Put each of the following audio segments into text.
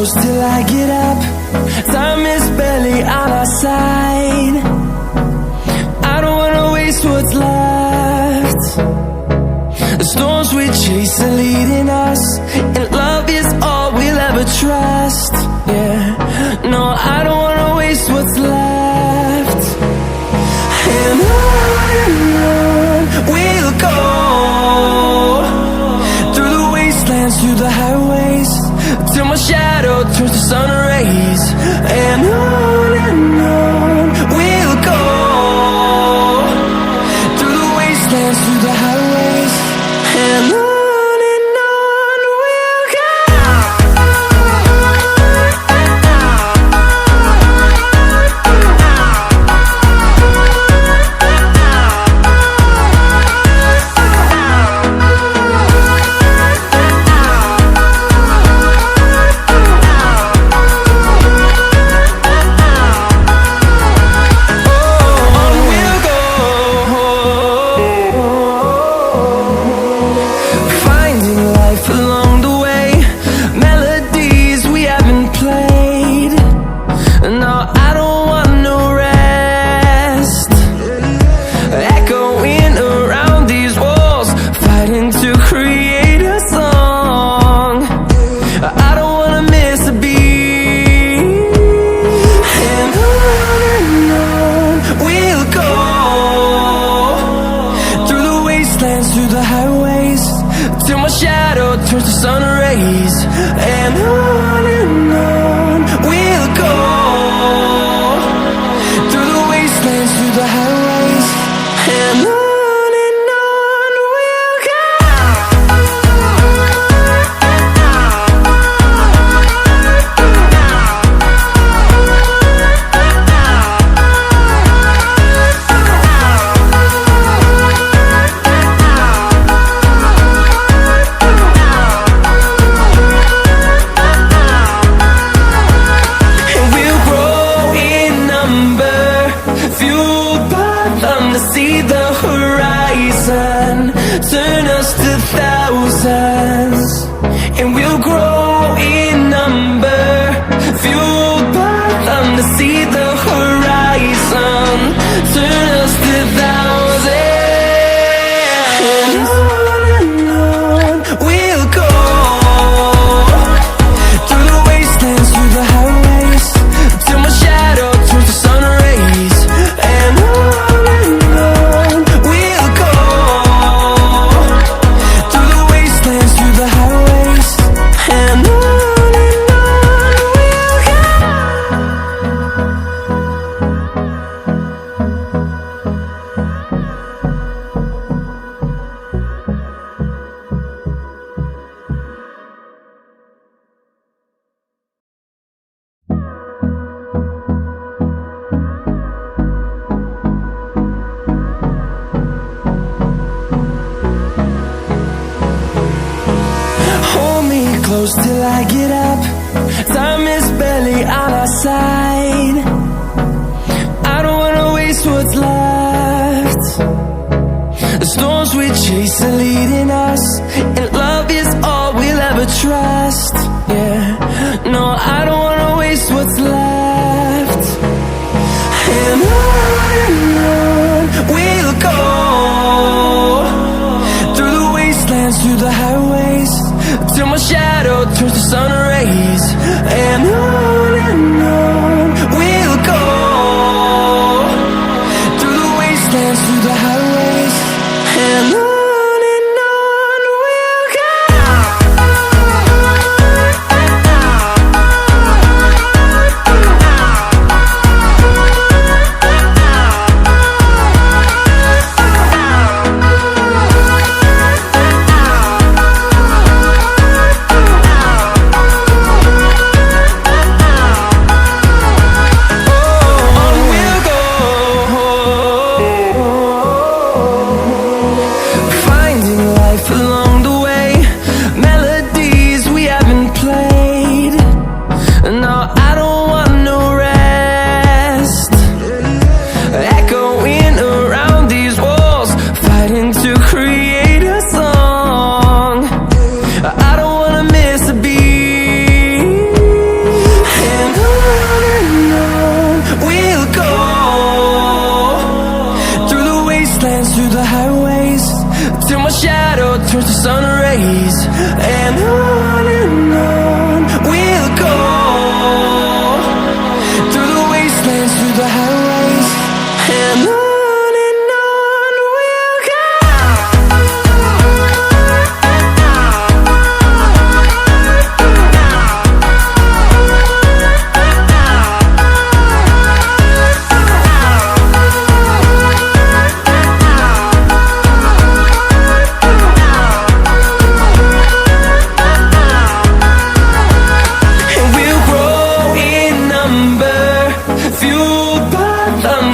close till I get up. Time is barely on our side. I don't wanna waste what's left. The storms we chase are leading us, and love is all we'll ever trust. Yeah, no, I don't wanna waste what's left. And on we'll go, through the wastelands, through the highways, till my shadow turns to sun rays. And on we'll go, through the wastelands, through the highways, and on we'll go. Through the highways, till my shadow turns to sun rays. And on we'll go, through the wastelands, through the highways, and on we'll go. See the horizon, turn us to thousands, and we'll grow in number, fueled by them. To see the horizon, turn us to thousands, and on we'll go, through the wastelands, through the highways, till my shadow turns to sun rays. And close till I get up. Time is barely on our side. I don't wanna waste what's left. The storms we chase are leading us, and love is all we'll ever trust. Yeah, no, I don't wanna waste what's left. And on we'll go, through the wastelands, through the highways, till my shadow turns to sun rays. And on we'll go, through the wastelands, through the highways, and on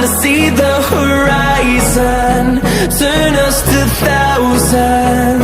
to see the horizon, turn us to thousands.